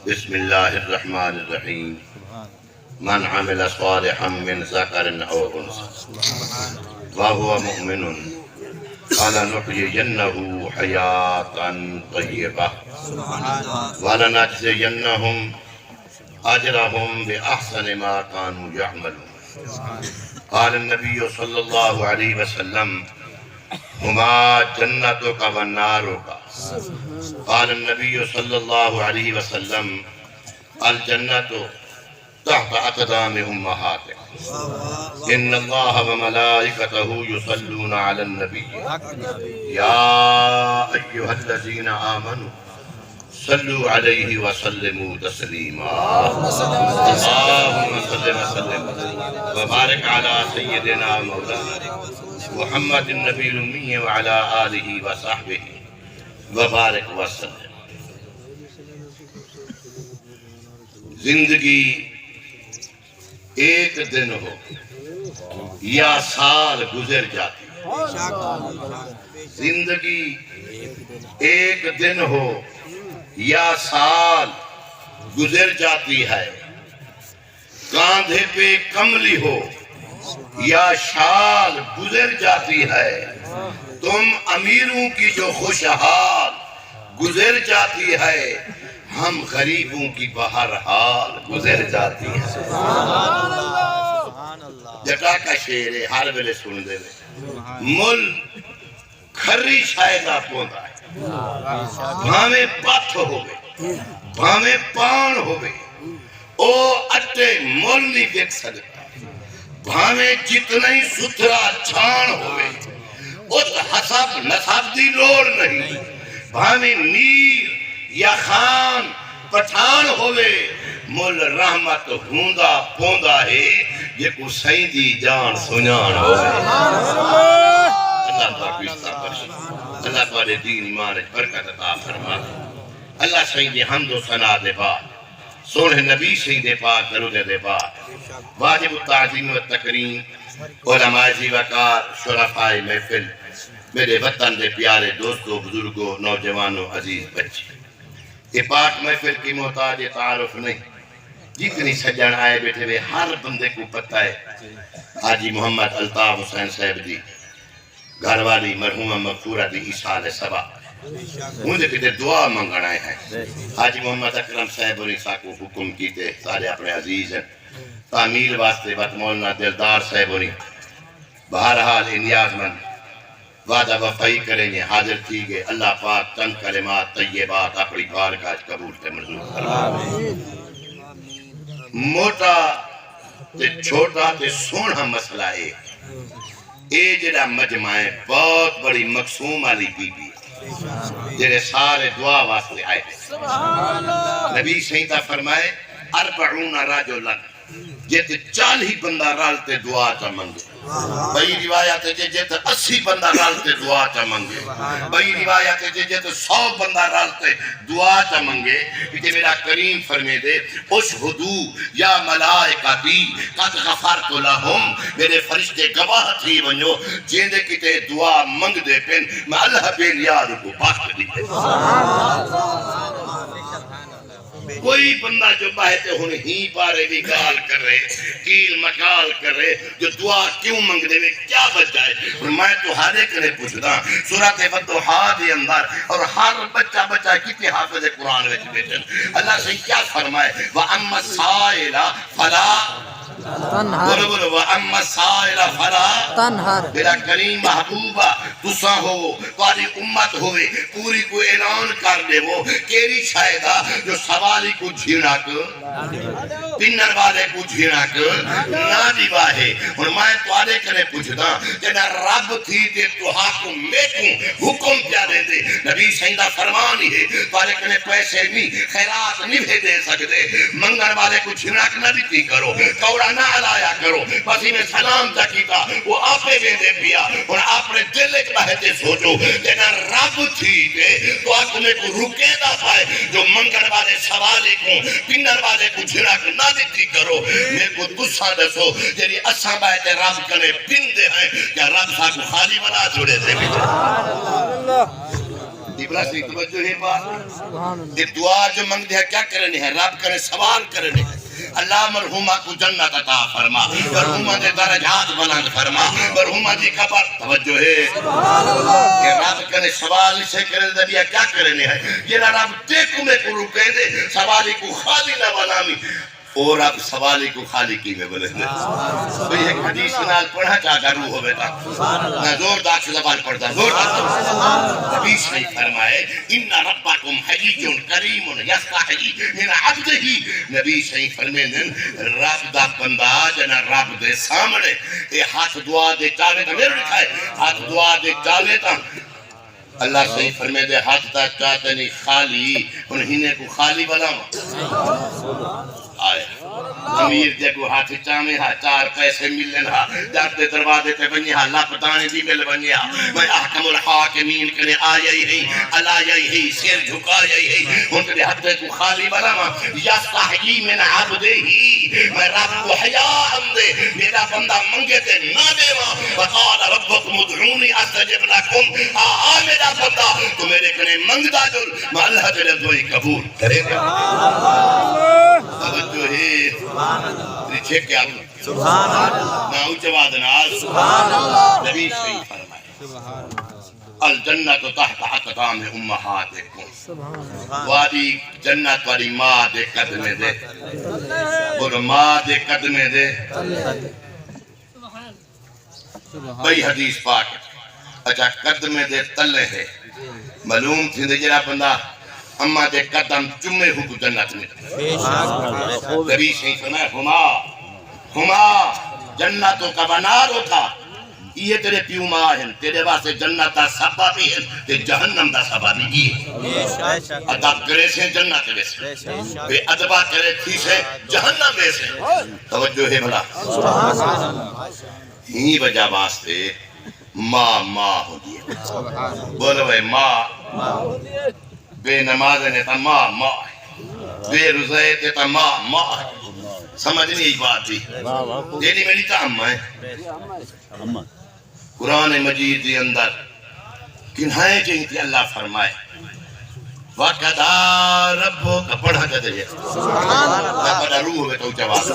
بسم اللہ الرحمن الرحیم من عمل صالحا من ذکر او انثى وهو مؤمن فلنحيينه حياة طيبة ولنجزينهم أجرهم بأحسن ما كانوا يعملون. قال النبي صلى الله عليه وسلم هما جنتك ونارك. قال النبي صلى الله عليه وسلم الجنة تحت أقدام أمهاتك. إن الله وملائكته يصلون على النبي يا أيها الذين آمنوا صلوا عليه وسلموا تسليما. اللهم صل وسلم وبارك على سيدنا مولانا محمد النبي الأمي وعلى آله وصحبه وبارك وسلم. زندگی ایک دن ہو یا سال گزر جاتی ہے. زندگی ایک دن ہو یا سال گزر جاتی ہے. کاندھے پہ کملی ہو یا شال گزر جاتی ہے. تم امیروں کی جو خوشحال گزر جاتی ہے، ہم غریبوں کی بہرحال گزر جاتی ہے. جٹا کا شعر ہے، ہر ویلے سن دے مل کھری شائدہ پوندا ہے. بھاویں پتھ ہوئے بھاویں پان ہوئے او اٹے مل نہیں دیکھ سکتا. بھاویں جتنا ہی ستھرا چھان ہوئے اس حسب نصب دی لوڑ نہیں. بھاویں میر یا خان پٹھان ہوئے مل رحمت ہوندا پوندا ہے یہ کو سائیں دی جان سنان ہوئے. اللہ پاک استعمال برشد. اللہ پاک دین ایمان برکت عطا فرما. اللہ سائیں دی حمد و ثنا دے بعد سونے نبی سید پاک درود دے بعد واجب التعظیم و تکریم علماء وقار شرفاء محفل میرے وطن دے پیارے دوستوں بزرگوں نوجوانوں عزیز بچے. یہ پاک محفل کی محتاج تعارف نہیں. جتنی سجن آئے بیٹھے ہوئے ہر بندے کو پتہ ہے حاجی محمد الطاف حسین صاحب دی گھر والی مرحومہ مغفورہ دی عیسال سبا مجھے کتے دعا منگنا ہے. حاجی محمد اکرم صاحب اور عیسیٰ کو حکم کیتے سارے اپنے عزیز ہیں تعمیل واسطے بات مولانا دلدار صاحب اور بہرحال نیاز مند وعدہ وفائی کریں گے. حاضر تھی گئے. اللہ پاک چند کلمات طیبات اپنی بارگاہ قبول تے منظور فرمائے. موٹا تے چھوٹا تے سونا مسئلہ ہے. اے جڑا مجمع ہے بہت بڑی مقصوم علی بی بی جڑے سارے دعا واسطے آئے. نبی سیدہ فرمائے 40 رجلا جت 40 بندہ رالتے دعا چا منگے. بئی روایت ہے جت 80 بندہ رالتے دعا چا منگے. بئی روایت ہے جت 100 بندہ رالتے دعا چا منگے. کہ میرا کریم فرمے دے اشہدو یا ملائکتی قد غفرت لہم. میرے فرشتے گواہ تھی ونجو جیندے کتے دعا منگ دے پن میں اللہ بین یار کو بات دی. کوئی بندہ جو باہتے ہونے ہی پارے بھی گال کر رہے کیل مکال کر رہے جو دعا کیوں منگ دے کیا بچ جائے. اور میں تو ہر ایک نے پوچھتا سورۃ فتوحا دے اندر اور ہر بچہ بچہ کتنے حافظ قرآن وچ بیٹھن. اللہ سے کیا فرمائے وَأَمَّا السَّائِلَ فَلَا بولو بولو وَأَمَّا السَّائِلَ فَلَا تَنْهَرْ. میرا کریم محبوبہ تساں ہو تاری امت ہوئے پوری کو اعلان کر دے وہ کیری شاہدہ جو سوالی کو جھینک پنر والے کو جھینک نہ دیوا ہے. اور میں توارے کرے پوچھتا جنہ رب تھی تے تو حاکم میں کو حکم کیا دے دے. نبی سیدہ فرمانی ہے توارے کرے پیسے نہیں خیرات نہیں دے سکتے. منگر والے کو جھینک نہ دیتی کرو کوڑا نہ علایا کرو. بسی میں سلام تکیتا وہ آپے بے دے پیا. اور آپ نے دل ایک بہتے سوچو جنہ رب تھی تے تو آکمے کو رکے نہ پائے جو منگر والے سوالے کو پنر والے کو جھینک نہ دیتی کرو. میرے کو تسا دسو جنہی اساں بائے رب کنے پن دے ہیں یا رب سا کو خالی بنا جوڑے دے بھی. ابراہیم سے توجہ ہے بات یہ دعا جو منگ دیا کیا کرنے ہے رب کرے سوال کرنے اللہ مرحومہ کو جنت عطا فرما مرحومہ دے درجات بلند فرما مرحومہ دی قبر توجہ ہے کہ رب کرے سوال سے کرنے دیا کیا کرنے ہے یہ رب دیکھو میں کو رکے دے سوالی کو خالی نہ بنامی اور اب سوالی کو خالی کی میں بلے دے تو یہ حدیث نال پڑھا چاہتا روح ہو بیتا میں زوردار سے زبان پڑھتا زوردار نبی صحیح فرمائے ان ربکم حجیجن کریم یستحی من عبدہی نبی صحیح فرمائے رب دا بندہ جنا رب دے سامنے اے ہاتھ دعا دے چاہے تا میرے لکھائے ہاتھ دعا دے چاہے تا اللہ صحیح فرمائے دے ہاتھ دا چاہتے نہیں خالی انہینے کو خالی بناوا آئے امیر جے کو ہاتھ چاہمیں ہاں چار پیسے ملن ہاں جاتے دروازے تے بنی ہاں لاپتانے بھی مل بنی ہاں میں احکم الحاکمین کنے آئی ہی علائی ہی سیر جھکائی ہی ان کے ہاتھ کو خالی بناوا یستحیی من عبدہ ہی میں رب کو حیا اندے میرا بندہ منگے تے نہ دیوا وقال ربکم ادعونی استجب لکم میرا بندہ تو میرے کنے منگدا جل میں اللہ تیرے دعائی قبول کرے گا توجہ ہے رچھے کیا سبحان اللہ میں اوچے وادنال سبحان اللہ نبی صحیح فرمائے الجنت تحت اقدام امہاتکم وادی جنت والی ماں دے قدمے دے اور ماں دے قدمے دے بھئی حدیث پاک اچھا قدمے دے تلے ہے معلوم تھی دے جرا بندہ اما دے قدم چمے ہو کو جنت میں نبی صحیح فرمائے ہما جنتوں کا بنارو تھا یہ تیرے پیو ماں ہیں تیرے واسے جنت دا سبابی ہیں تے جہنم دا سبابی کی ہے ادب کرے سے جنت ویسے بے ادبہ کرے تھی سے جہنم ویسے توجہ ہے بھلا ہی وجہ واسطے ماں ہو دیا بولو بھائی ماں بے نماز نے تا ماں بے روزے تے تا ماں سمجھ نہیں ایک بات تھی دیلی میری تا اممہ ہے قرآن مجید دی اندر کنہائیں چاہیے تھی اللہ فرمائے وَقَدَا رَبُّكَ پڑھا جاتے ہیں میں پڑھا روح ہوئے تو جواب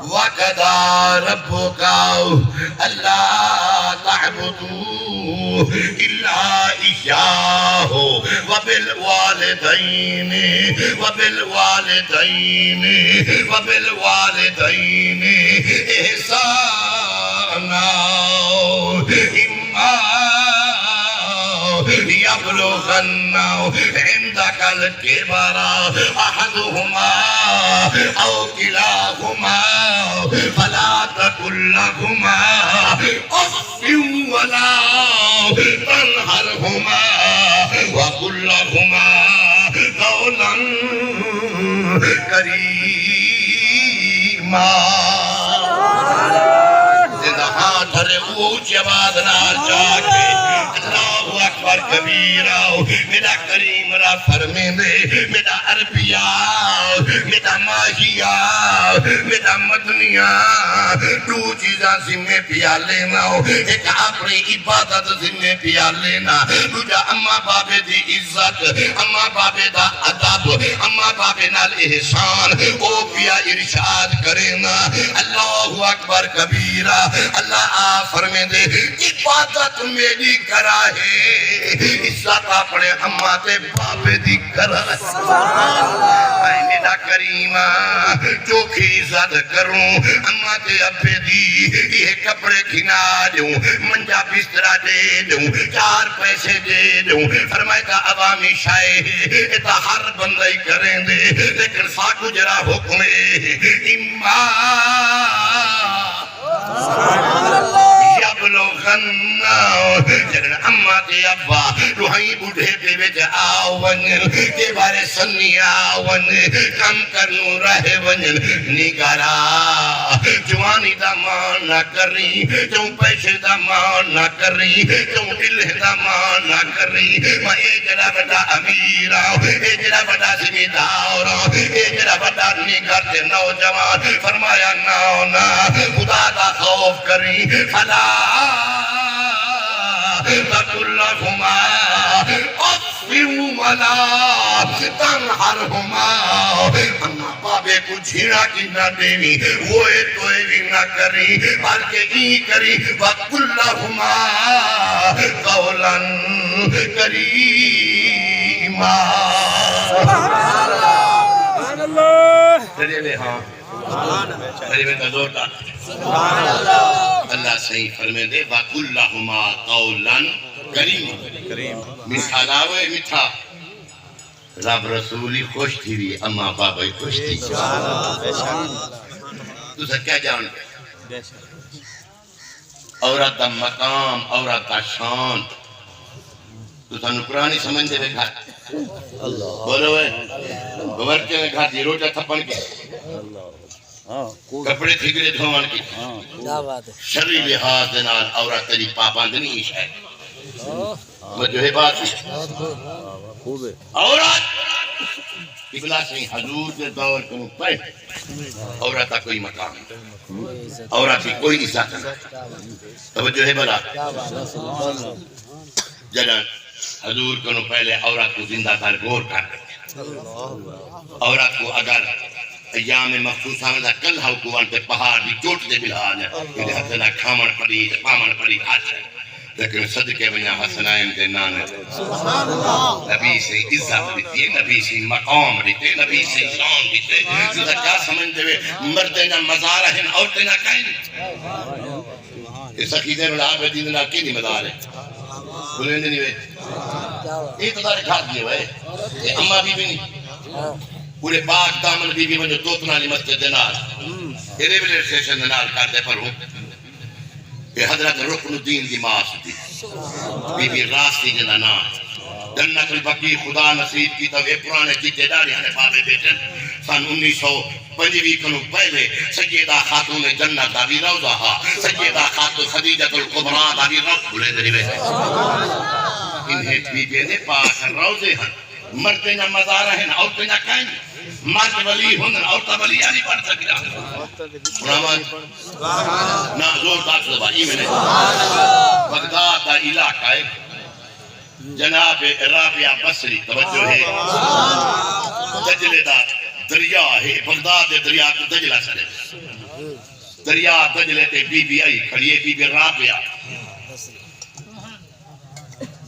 وَقَدَا رَبُّكَ أَلَّا تَعْبُدُوا إِلَّا إِيَّاهُ وَبِالْوَالِدَيْنِ إِحْسَانًا يبلغن عندك الكبر أحدهما أو كلاهما فلا تقل لهما أف ولا تنهرهما وقل لهما قولا كريما جواد نال جا کے اللہ اکبر کبیرہ میرا کریم را فرمے دے میرا عربیہ میرا ماہیہ میرا مدنیہ دو چیزاں ذمہ پیا لینا ایک اپنی عبادت ذمہ پیا لینا دوجا اما بابے دی عزت اما بابے دا ادب اما بابے نال احسان او پیا ارشاد کرینا اللہ اکبر کبیرہ اللہ فرمے دے عبادت میری کرا ہے عزت اپنے اماں تے بابے دی کرا ہے میرا کریمہ چوکھی عزت کروں اماں تے ابے دی یہ کپڑے کھنا دوں منجا بسترہ دے دوں چار پیسے دے دوں فرمائے کا عوامی شائع ہے ایتا ہر بندائی کریں دے لیکن ساکو جرا حکم ہے جنن اماں تے ابا روحائی بڑھے پہ بیچ آون کے بارے سنی آون کم کرنو رہ ونن نگارا جوانی دا مان نہ کری چون پیسے دا مان نہ کری چون علہ دا مان نہ کری میں اے جڑا بڑا امیر آؤ اے جڑا بڑا زمیندار آؤ اے جڑا بڑا نگر تے نوجوان فرمایا نہ خدا دا خوف کری فلا تقل لهما فلا تنہرہما اما بابے کو جھیڑا کی نہ دینی وہ توئے بھی نہ کری بلکہ ای کری وَقُلْ لَهُمَا قَوْلًا کریما سبحان اللہ تجھے ہاں تجھے کا زور دا اللہ صحیح فرمے دے وَقُلْ لَهُمَا قَوْلًا کریما مثال آوے مٹھا رب رسولی خوش تھی بھی اما بابا خوش تھی تو سر کیا جان عورت دا مقام عورت دا شان تو سنو قرآنی سمجھ دے گھر بولو ہے گورچے میں گھر دی روٹا تھپن کی کپڑے تھگڑے دھوان کی شرعی لحاظ دنال عورت تری پابندنی ہے جو ہے بات عورت قبلہ سے حضور کے دور کنو پہ عورت کا کوئی مقام عورت کی کوئی عزت نہیں توجہ ہے بلا جنہ حضور کنو پہلے عورت کو زندہ در گور کر عورت کو اگر ایام مخصوص آمدہ کل ہاو کو وانتے پہاڑ بھی چوٹ دے بلہا جائے کہ حسنہ کھامن پڑی پامن پڑی آج ہے لیکن صدقے بنا حسنائن دے نانے نبی سے عزت دیتے نبی سے مقام دیتے نبی سے شان دیتے جیسا کیا سمجھ دے مردے نہ مزارہ ہیں عورتیں نہ کہیں اس عقیدے میں عابدین نہ کی نہیں مزار ہے بلیں دے نہیں وے یہ تو دارے کھا دیئے وے یہ اممہ بی بھی نہیں پورے پاک دامن بی بھی ونجو توتنا لی مسجد دنال یہ ریویلر سیشن دنال کرتے پر ہوں کہ حضرت رکن الدین دی ماس دی بی بی راستی جنہ نام جنت البقی خدا نصیب کی تو ایک پرانے جیتے داری ہنے بابے بیٹن سن 1925 کنو پہلے سیدہ خاتون جنت داری روزہ ہا سیدہ خاتون خدیجت القبران داری روزہ بلے دری بے انہیں بی بی نے پاک روزے ہیں مردے نہ مزارہ ہیں عورتیں نہ کہیں مرد ولی ہندن عورتہ ولی آنی پڑھ سکتا قرآن نا زور دار صدبہ ایمیں بغداد دا علاقہ ہے جناب رابعہ بصری توجہ ہے دجلے دا دریا ہے بغداد دے دریا کو دجلہ سرے دریا دجلے تے بی بی آئی کھڑیے بی بی رابعہ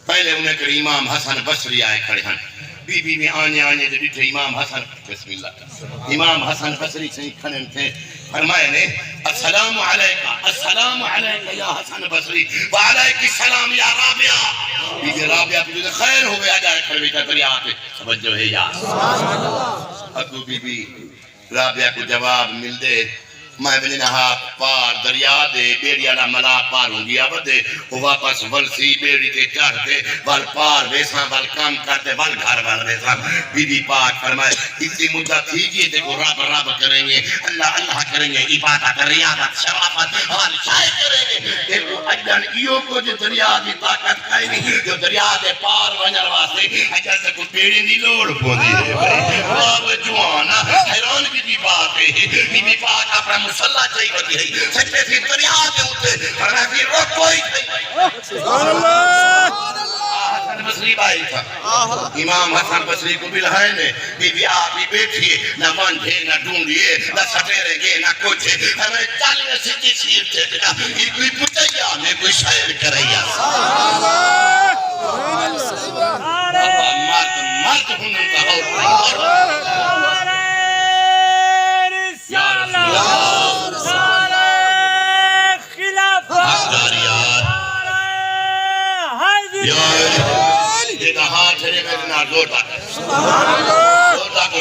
پہلے انہیں کر امام حسن بصری آئے کھڑے ہیں بی بی میں آنے دے بیٹھے امام حسن بسم اللہ امام حسن بصری سے کھڑے تھے فرمائے نے السلام علیکہ یا حسن بصری وعلیکہ السلام یا رابعہ بی بی رابعہ بی بی خیر ہو گیا جائے کھڑے بیٹھا دریا آتے سمجھو ہے یا اگو بی بی رابعہ کو جواب مل دے میں بلی نہا پار دریا دے بیڑی آنا ملا پار ہوں گیا بدے وہ واپس ولسی بیڑی کے چاہتے وال پار ویساں وال کام کرتے وال گھر وال ویساں بی بی پاک فرمائے اتنی مدہ تھی کہ دیکھو رب رب کریں گے اللہ اللہ کریں گے عبادت ریاضت شرافت حال شائع کریں گے دیکھو اجن ایو کو جو دریا دی طاقت کھائی نہیں جو دریا دے پار ونجر واسے اجن سے کوئی بیڑی دی لوڑ کو دی ہے باب جوانا حیران کی بات ہے بی بی پاک اپنا مسلح چاہی ہوتی ہے سچے سی دریا کے ہوتے فرمائے روک کوئی سبحان اللہ حسن بصری بائی تھا امام حسن بصری کو بلہائے نے بی بی آپ ہی بیٹھئے نہ مانجھے نہ ڈھونڈیے نہ سٹیرے گے نہ کچھ ہمیں چالیے سیٹی سیر تھے یہ کوئی پتیا میں کوئی شاعر کریا مرد ہنن کا ہو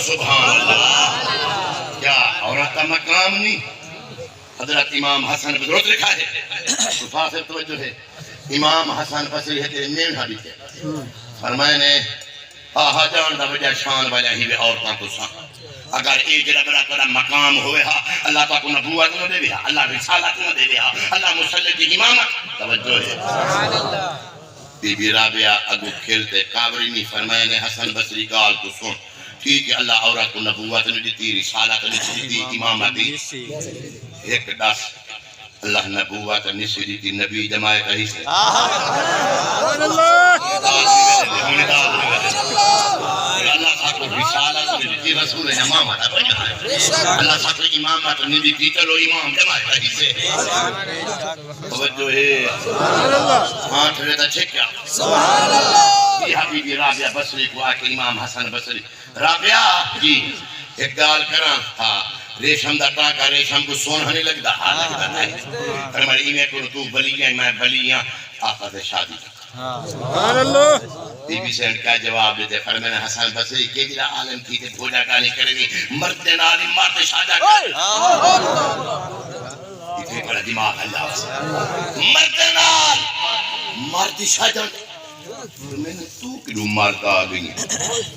سبحان اللہ کیا عورت کا مقام نہیں حضرت امام حسن بزرگ لکھا ہے فاصل توجہ ہے امام حسن بصری ہے تیرے نیم حدیث ہے فرمائے نے آہا جان دا وجہ شان وجہ ہی بے عورتاں کو سان اگر ایک جلہ بڑا ترہ مقام ہوئے ہا اللہ پاک کو نبوت نہ دے بیا اللہ رسالت نہ دے بیا اللہ مسلح کی امامت توجہ ہے بی بی رابعہ اگو کھیلتے کابری نہیں فرمائے نے حسن بصری گال کو سن ٹھیک ہے اللہ عورت کو نبوت نہیں دیتی رسالت نہیں دیتی امامت ایک دس اللہ نبوت نسری کی نبی جمائے کہیں سے سبحان اللہ اللہ ساکو رسالت نبی رسول امامت اللہ ساکو امامت نبی کی چلو امام جمائے کہیں سے توجہ ہے آنکھ رہتا چھکیا یہ حبیبی رابعہ بصری کو آکے امام حسن بصری رابعہ جی ایک گال کرام ہاں ریشم دا ٹاکا ریشم کو سونہ نہیں لگتا ہاں لگتا نہیں فرمائے ایمیں کرو تو بلیاں میں بلیاں آقا سے شادی سبحان اللہ بی بی سے ان کا جواب دیتے فرمائے حسن بصری کے دلہ عالم کی تے بھوجا کانی کرنی مرد نالی مرد شادہ کرنی اتنے بڑا دماغ اللہ سے مرد نال مرد شادہ میں نے تو کلو مارتا آگئی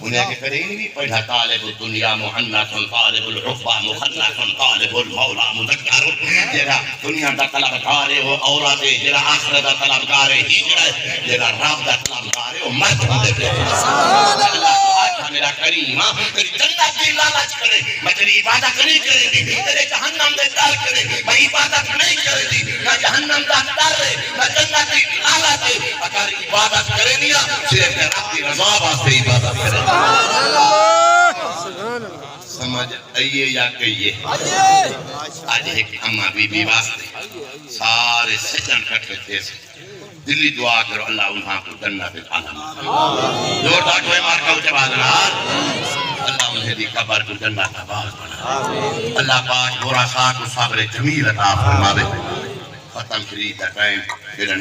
انہیں کہ کریں نہیں پڑھا طالب الدنیا محنت طالب الحبہ محنت طالب المولا مذکر جیرا دنیا دا طلب کارے ہو اولاد جیرا آخرت دا طلب کارے ہجرہ جیرا رب دا طلب کارے ہو مرد دے دے اللہ تو آجھا میرا کریم تیری جنت کی لالچ کرے میں تیری عبادت نہیں کرے دی تیرے جہنم دے دار کرے میں عبادت نہیں کرے دی نہ جہنم دا دار رہے نہ جنت کی لالچ ہے اگر عبادت کرے نہیں صرف رب کی رضا واسطے عبادت کرے سمجھ آئیے یا کہیے آج ایک اماں بی بی واسطے سارے سجن کٹھے تھے دلی دعا کرو اللہ انہاں کو جنت العالم جو ڈاکوے مار کا اچھے بازنار اللہ انہیں دی قبر کو جنت آباد بنا اللہ پاک برا ساکھ و صبر جمیل عطا فرما دے ختم شریف کا ٹائم پھر